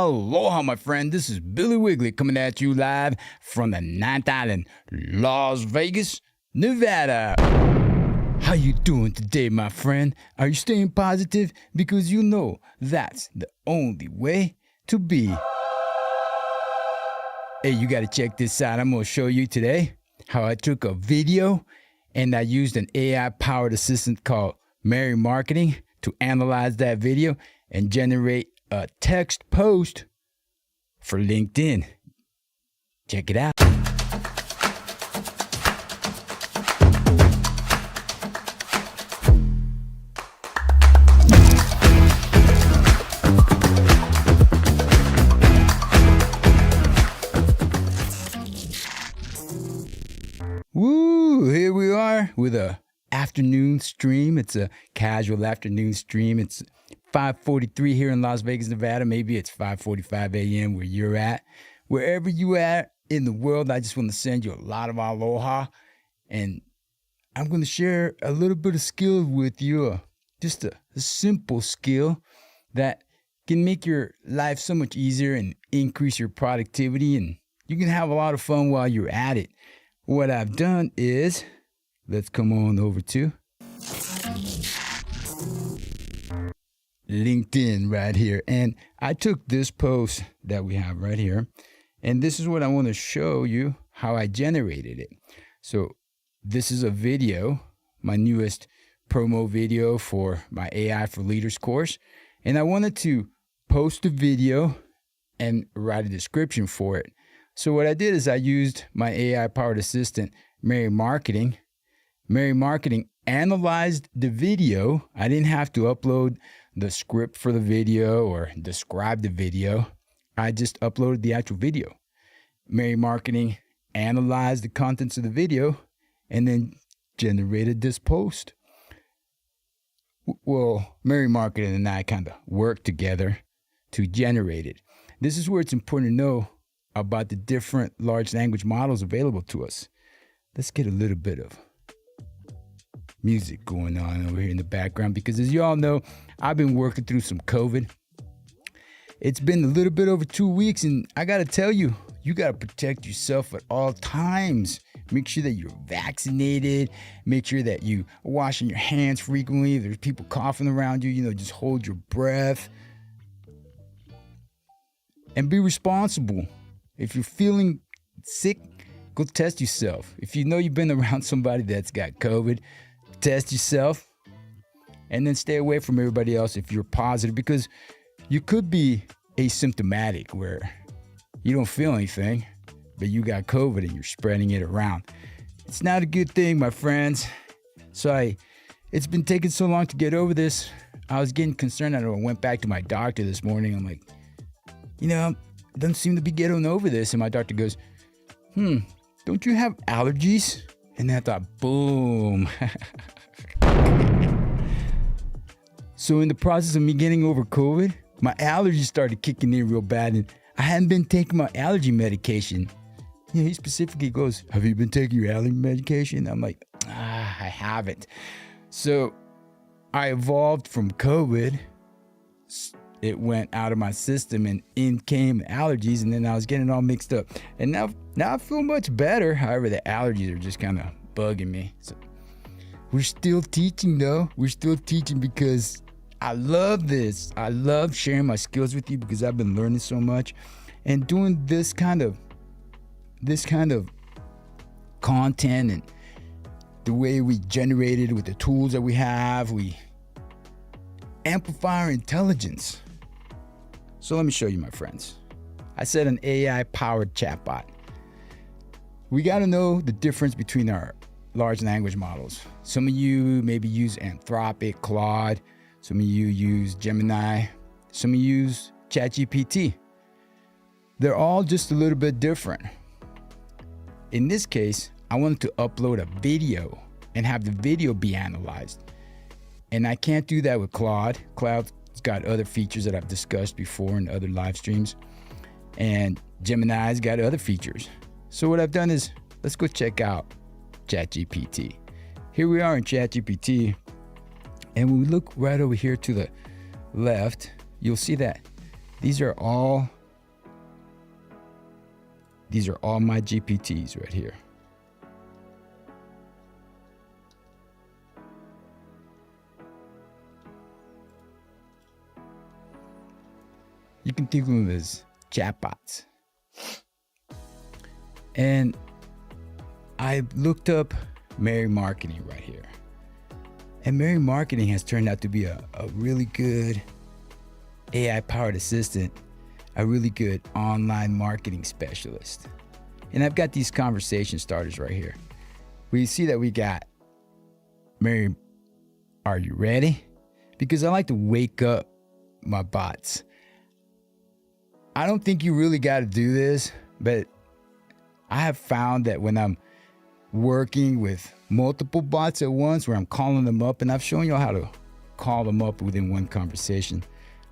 Aloha, my friend. This is Billy Wiggly coming at you live from the Ninth Island, Las Vegas, Nevada. How you doing today, my friend? Are you staying positive? Because you know that's the only way to be. Hey, you got to check this out. I'm going to show you today how I took a video and I used an AI-powered assistant called Mary Marketing to analyze that video and generate a text post for LinkedIn. Check it out. Woo! Here we are with a afternoon stream. It's a casual afternoon stream. It's 5:43 here in Las Vegas, Nevada. Maybe it's 5:45 a.m. where you're at. Wherever you at in the world, I just want to send you a lot of aloha. And I'm going to share a little bit of skill with you. Just a simple skill that can make your life so much easier and increase your productivity. And you can have a lot of fun while you're at it. What I've done is, let's come on over to LinkedIn right here. And I took this post that we have right here. And this is what I want to show you how I generated it. So this is a video, my newest promo video for my AI for Leaders course. And I wanted to post a video and write a description for it. So what I did is I used my AI-powered assistant, Mary Marketing. Mary Marketing analyzed the video. I didn't have to upload the script for the video or describe the video. I just uploaded the actual video. Mary Marketing analyzed the contents of the video and then generated this post. Well, Mary Marketing and I kind of worked together to generate it. This is where it's important to know about the different large language models available to us. Let's get a little bit of music going on over here in the background because, as you all know, I've been working through some COVID. It's been a little bit over 2 weeks, and I got to tell you, you got to protect yourself at all times. Make sure that you're vaccinated. Make sure that you are washing your hands frequently. If there's people coughing around you, just hold your breath. And be responsible. If you're feeling sick, go test yourself. If you know you've been around somebody that's got COVID, test yourself. And then stay away from everybody else if you're positive, because you could be asymptomatic where you don't feel anything, but you got COVID and you're spreading it around. It's not a good thing, my friends. So it's been taking so long to get over this. I was getting concerned. I went back to my doctor this morning. I'm like, doesn't seem to be getting over this. And my doctor goes, don't you have allergies? And I thought, boom. So in the process of me getting over COVID, my allergies started kicking in real bad. And I hadn't been taking my allergy medication. He specifically goes, have you been taking your allergy medication? I'm like, I haven't. So I evolved from COVID. It went out of my system and in came allergies, and then I was getting all mixed up. And now I feel much better. However, the allergies are just kind of bugging me. So we're still teaching though. We're still teaching because I love this. I love sharing my skills with you because I've been learning so much and doing this kind of content and the way we generate it with the tools that we have, we amplify our intelligence. So let me show you, my friends. I said an AI-powered chatbot. We got to know the difference between our large language models. Some of you maybe use Anthropic, Claude. Some of you use Gemini. Some of you use ChatGPT. They're all just a little bit different. In this case, I wanted to upload a video and have the video be analyzed. And I can't do that with Claude. Claude's got other features that I've discussed before in other live streams. And Gemini's got other features. So what I've done is, let's go check out ChatGPT. Here we are in ChatGPT. And when we look right over here to the left, you'll see that These are all my GPTs right here. You can think of them as chatbots. And I looked up Mary Marketing right here. And Mary Marketing has turned out to be a really good AI-powered assistant, a really good online marketing specialist. And I've got these conversation starters right here. We see that we got Mary, are you ready? Because I like to wake up my bots. I don't think you really got to do this, but I have found that when I'm working with multiple bots at once, where I'm calling them up, and I've shown you how to call them up within one conversation,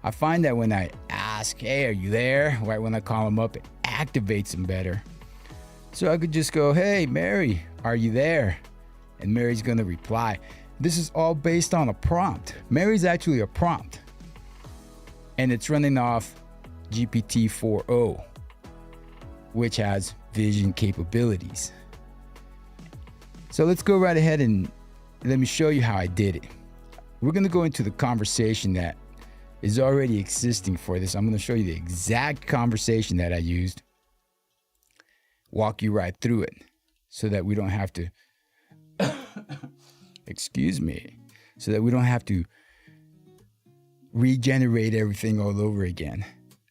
I find that when I ask, hey, are you there? Right when I call them up, it activates them better. So I could just go, hey, Mary, are you there? And Mary's going to reply. This is all based on a prompt. Mary's actually a prompt. And it's running off GPT-4, which has vision capabilities. So let's go right ahead and let me show you how I did it. We're going to go into the conversation that is already existing for this. I'm going to show you the exact conversation that I used, walk you right through it so that we don't have to, excuse me, so that we don't have to regenerate everything all over again.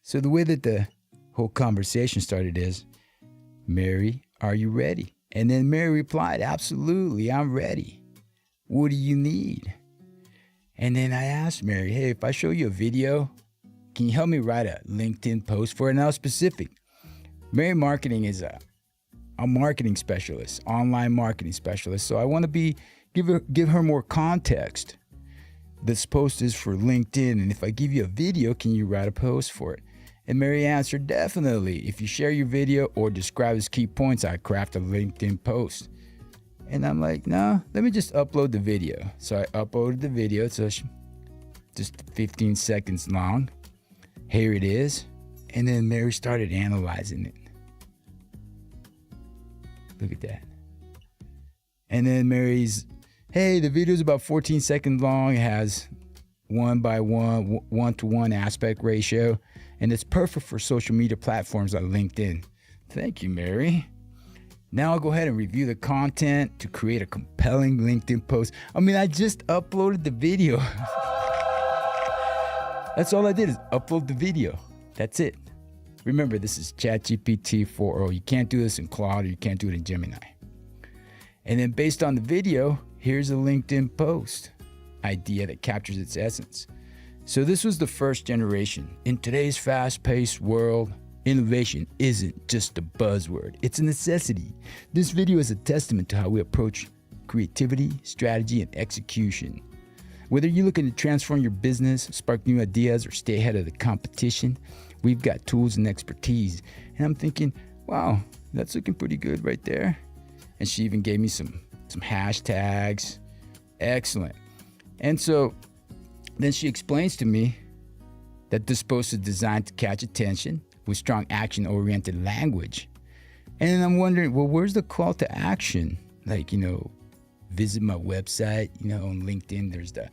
So the way that the whole conversation started is, Mary, are you ready? And then Mary replied, absolutely, I'm ready. What do you need? And then I asked Mary, hey, if I show you a video, can you help me write a LinkedIn post for it? And I was specific. Mary Marketing is a marketing specialist, online marketing specialist. So I want to give her more context. This post is for LinkedIn, and if I give you a video, can you write a post for it? And Mary answered, definitely. If you share your video or describe its key points, I craft a LinkedIn post. And I'm like, no, let me just upload the video. So I uploaded the video. It's just 15 seconds long. Here it is. And then Mary started analyzing it. Look at that. And then Mary's, hey, the video is about 14 seconds long. It has 1:1, 1-to-1 aspect ratio. And it's perfect for social media platforms like LinkedIn. Thank you, Mary. Now I'll go ahead and review the content to create a compelling LinkedIn post. I mean, I just uploaded the video. That's all I did is upload the video. That's it. Remember, this is ChatGPT-4. You can't do this in Claude, or you can't do it in Gemini. And then based on the video, here's a LinkedIn post idea that captures its essence. So this was the first generation. In today's fast-paced world, innovation isn't just a buzzword, it's a necessity. This video is a testament to how we approach creativity, strategy, and execution. Whether you're looking to transform your business, spark new ideas, or stay ahead of the competition, we've got tools and expertise. And I'm thinking, wow, that's looking pretty good right there. And she even gave me some hashtags. Excellent. And so then she explains to me that this post is designed to catch attention with strong action-oriented language. And then I'm wondering, well, where's the call to action? Like, visit my website. On LinkedIn, there's the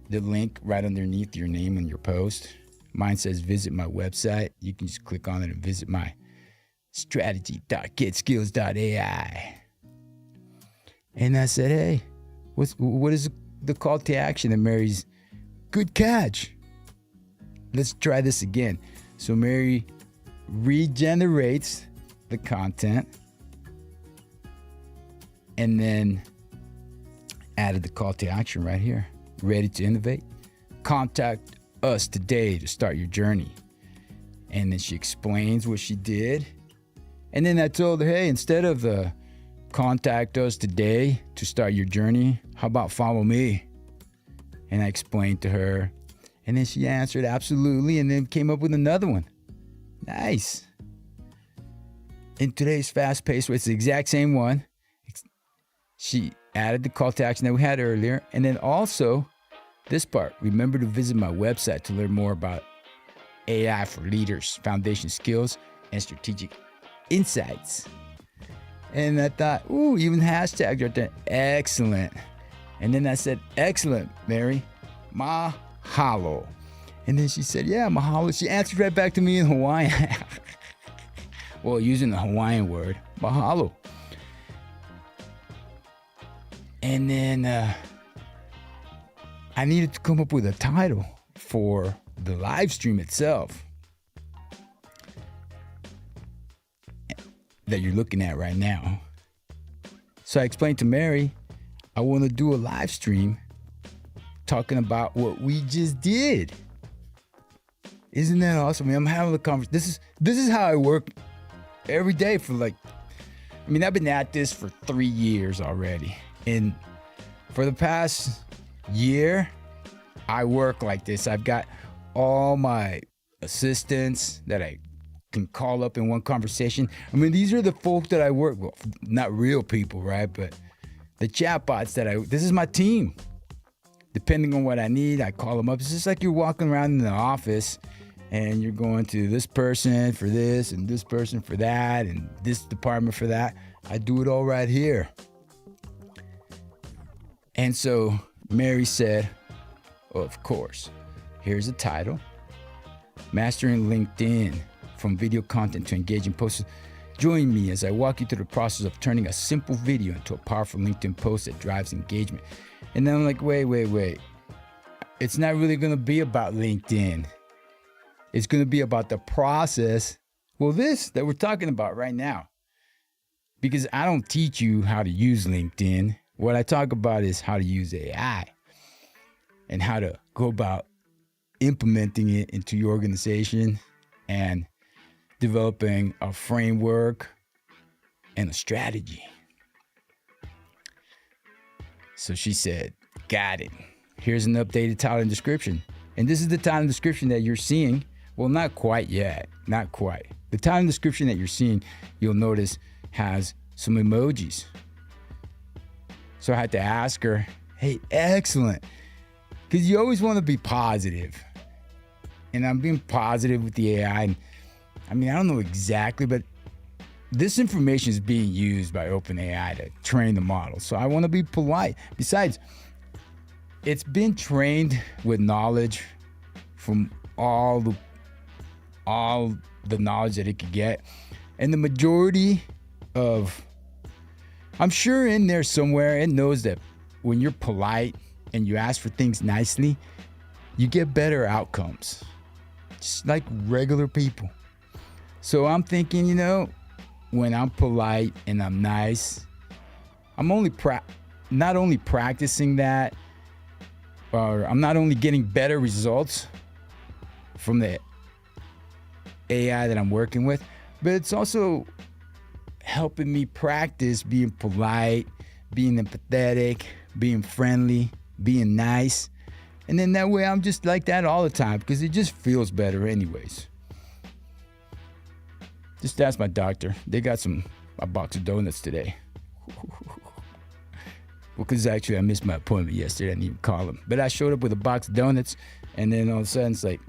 link right underneath your name and your post. Mine says visit my website. You can just click on it and visit my strategy.getskills.ai. And I said, hey, what is the call to action? And Mary's, good catch. Let's try this again. So Mary regenerates the content and then added the call to action right here. Ready to innovate? Contact us today to start your journey. And then she explains what she did. And then I told her, hey, instead of contact us today to start your journey, how about follow me? And I explained to her. And then she answered absolutely, and then came up with another one. Nice. In today's fast-paced way, it's the exact same one. She added the call to action that we had earlier. And then also this part, remember to visit my website to learn more about AI for leaders, foundation skills, and strategic insights. And I thought, ooh, even hashtags right there. Excellent. And then I said, excellent, Mary. Mahalo. And then she said, yeah, mahalo. She answered right back to me in Hawaiian. Well, using the Hawaiian word, mahalo. And then I needed to come up with a title for the live stream itself that you're looking at right now. So I explained to Mary, I want to do a live stream talking about what we just did. Isn't that awesome? I mean, I'm having a conversation. This is how I work every day for I've been at this for 3 years already. And for the past year, I work like this. I've got all my assistants that I can call up in one conversation. I mean, these are the folk that I work with. Not real people, right? But the chatbots this is my team. Depending on what I need, I call them up. It's just like you're walking around in the office and you're going to this person for this and this person for that and this department for that. I do it all right here. And so Mary said, of course, here's a title, Mastering LinkedIn, from video content to engaging posts. Join me as I walk you through the process of turning a simple video into a powerful LinkedIn post that drives engagement. And then I'm like, wait. It's not really going to be about LinkedIn. It's going to be about the process. Well, this that we're talking about right now. Because I don't teach you how to use LinkedIn. What I talk about is how to use AI and how to go about implementing it into your organization and developing a framework and a strategy. So she said, got it. Here's an updated title and description. And this is the title and description that you're seeing. Well, not quite yet. Not quite. The title and description that you're seeing, you'll notice, has some emojis. So I had to ask her, hey, excellent. Because you always want to be positive. And I'm being positive with the AI. And I don't know exactly, but this information is being used by OpenAI to train the model. So I want to be polite. Besides, it's been trained with knowledge from all the knowledge that it could get. And the majority of, I'm sure in there somewhere, it knows that when you're polite and you ask for things nicely, you get better outcomes. Just like regular people. So I'm thinking, when I'm polite and I'm nice, I'm not only practicing that, or I'm not only getting better results from the AI that I'm working with, but it's also helping me practice being polite, being empathetic, being friendly, being nice. And then that way I'm just like that all the time because it just feels better anyways. Just ask my doctor. They got a box of donuts today. Well, because actually I missed my appointment yesterday. I didn't even call them. But I showed up with a box of donuts, and then all of a sudden it's like,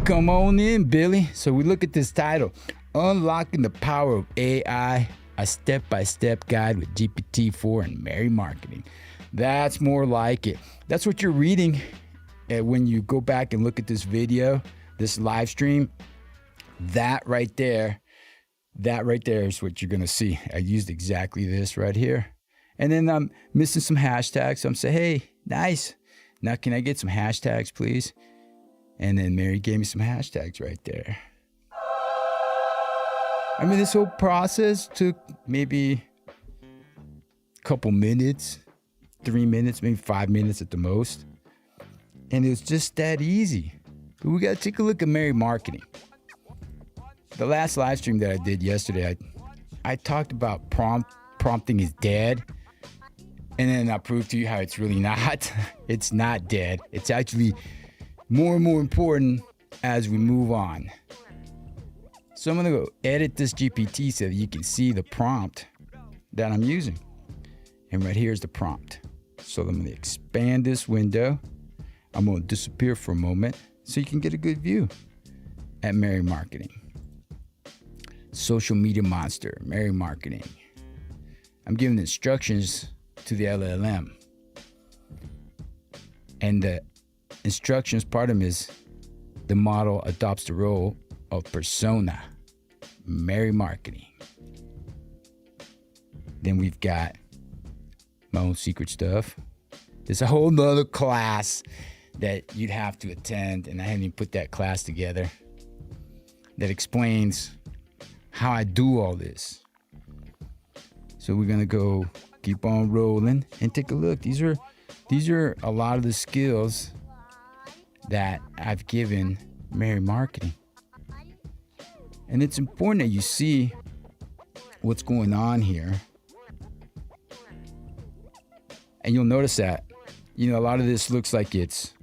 come on in, Billy. So we look at this title, Unlocking the Power of AI, a step-by-step guide with GPT-4 and Mary Marketing. That's more like it. That's what you're reading when you go back and look at this video, this live stream. That right there is what you're going to see. I used exactly this right here. And then I'm missing some hashtags. So I'm saying, hey, nice. Now can I get some hashtags, please? And then Mary gave me some hashtags right there. This whole process took maybe a couple minutes, 3 minutes, maybe 5 minutes at the most. And it was just that easy. But we got to take a look at Mary Marketing. The last live stream that I did yesterday, I talked about prompting is dead. And then I proved to you how it's really not. It's not dead. It's actually more and more important as we move on. So I'm going to go edit this GPT so that you can see the prompt that I'm using. And right here's the prompt. So I'm going to expand this window. I'm going to disappear for a moment so you can get a good view. at Mary Marketing. Social media monster, Mary Marketing. I'm giving instructions to the LLM. And the instructions, part of them is the model adopts the role of persona, Mary Marketing. Then we've got my own secret stuff. There's a whole nother class that you'd have to attend, and I haven't even put that class together, that explains how I do all this. So we're gonna go keep on rolling and take a look. These are a lot of the skills that I've given Mary Marketing. And it's important that you see what's going on here. And you'll notice that, a lot of this looks like it's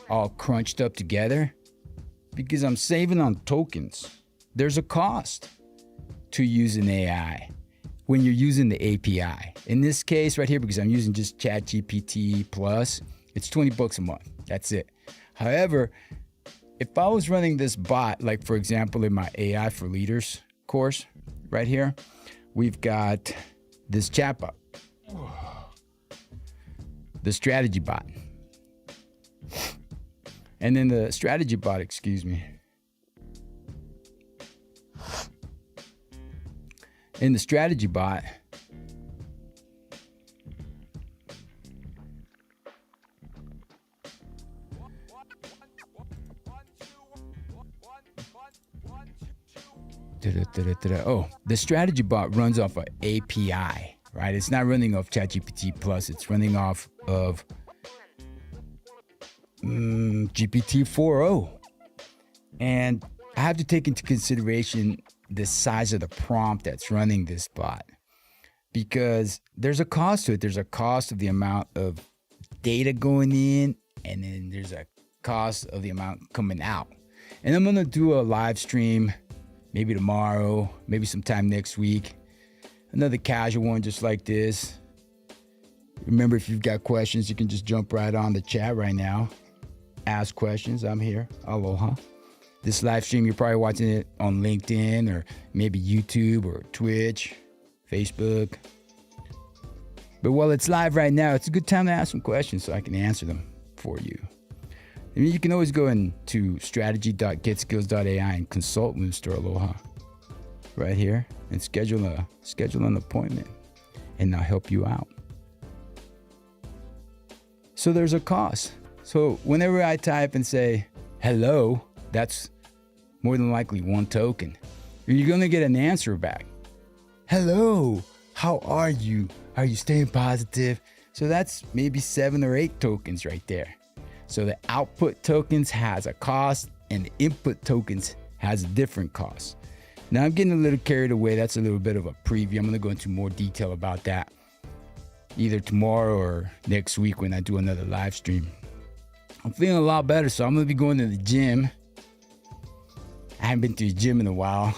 all crunched up together because I'm saving on tokens. There's a cost to using AI when you're using the API. In this case right here, because I'm using just GPT-4, it's $20 a month. That's it. However, if I was running this bot, like for example, in my AI for Leaders course right here, we've got this chatbot, the strategy bot. And then the strategy bot, in the strategy bot, the strategy bot runs off an API, right? It's not running off ChatGPT+. It's running off of GPT-4. And I have to take into consideration the size of the prompt that's running this bot, because there's a cost to it. There's a cost of the amount of data going in, and then there's a cost of the amount coming out. And I'm gonna do a live stream maybe tomorrow, maybe sometime next week, another casual one just like this. Remember, if you've got questions, you can just jump right on the chat right now. Ask questions. I'm here. Aloha. This live stream, you're probably watching it on LinkedIn or maybe YouTube or Twitch, Facebook. But while it's live right now, it's a good time to ask some questions so I can answer them for you. I mean, you can always go into strategy.getskills.ai and consult with Mr. Aloha right here and schedule an appointment, and I'll help you out. So there's a cost. So whenever I type and say, hello, that's more than likely one token. You're going to get an answer back. Hello, how are you? Are you staying positive? So that's maybe 7 or 8 tokens right there. So the output tokens has a cost and the input tokens has a different cost. Now I'm getting a little carried away. That's a little bit of a preview. I'm going to go into more detail about that either tomorrow or next week when I do another live stream. I'm feeling a lot better, so I'm going to be going to the gym. I haven't been to the gym in a while,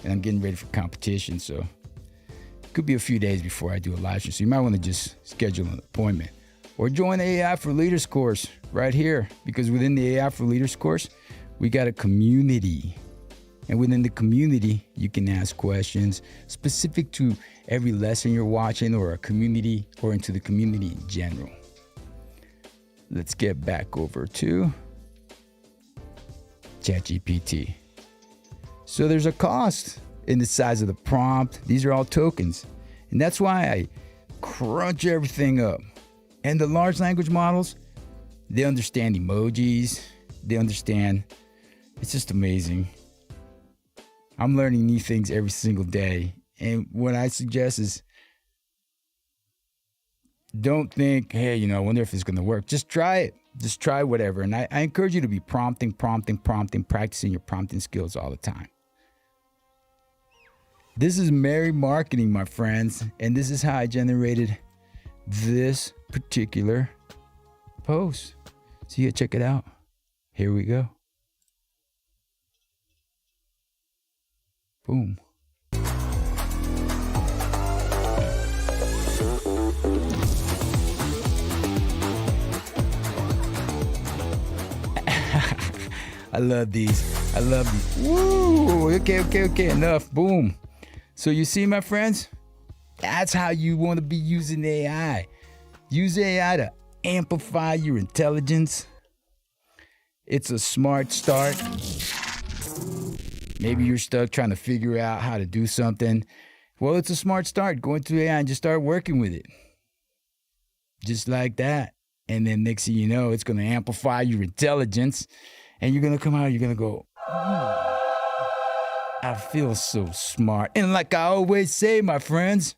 and I'm getting ready for competition, so it could be a few days before I do a live stream. So you might want to just schedule an appointment or join the AI for Leaders course right here, because within the AI for Leaders course, we got a community. And within the community, you can ask questions specific to every lesson you're watching or a community or into the community in general. Let's get back over to ChatGPT. So there's a cost in the size of the prompt. These are all tokens. And that's why I crunch everything up. And the large language models, they understand emojis. They understand. It's just amazing. I'm learning new things every single day. And what I suggest is don't think, hey, I wonder if it's going to work. Just try it. Just try whatever. And I encourage you to be prompting, practicing your prompting skills all the time. This is Mary Marketing, my friends. And this is how I generated this particular post. So you check it out. Here we go. Boom. I love these. I love these. Woo! Okay. Enough. Boom. So you see, my friends, that's how you want to be using AI. Use AI to amplify your intelligence. It's a smart start. Maybe you're stuck trying to figure out how to do something. Well, it's a smart start. Go into AI and just start working with it. Just like that. And then next thing you know, it's going to amplify your intelligence. And you're going to come out, you're going to go, I feel so smart. And like I always say, my friends,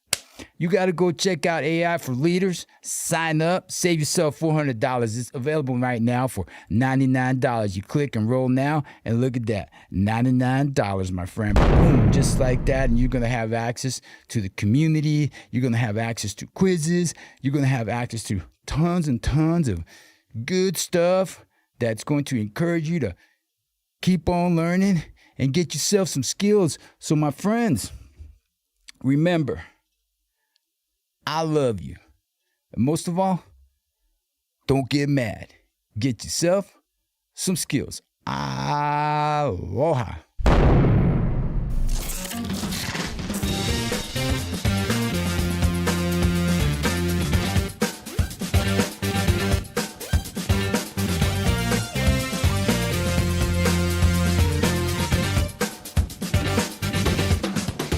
you got to go check out AI for Leaders. Sign up. Save yourself $400. It's available right now for $99. You click enroll now, and look at that. $99, my friend. Boom, just like that. And you're going to have access to the community. You're going to have access to quizzes. You're going to have access to tons and tons of good stuff that's going to encourage you to keep on learning and get yourself some skills. So, my friends, remember, I love you. And most of all, don't get mad. Get yourself some skills. Aloha.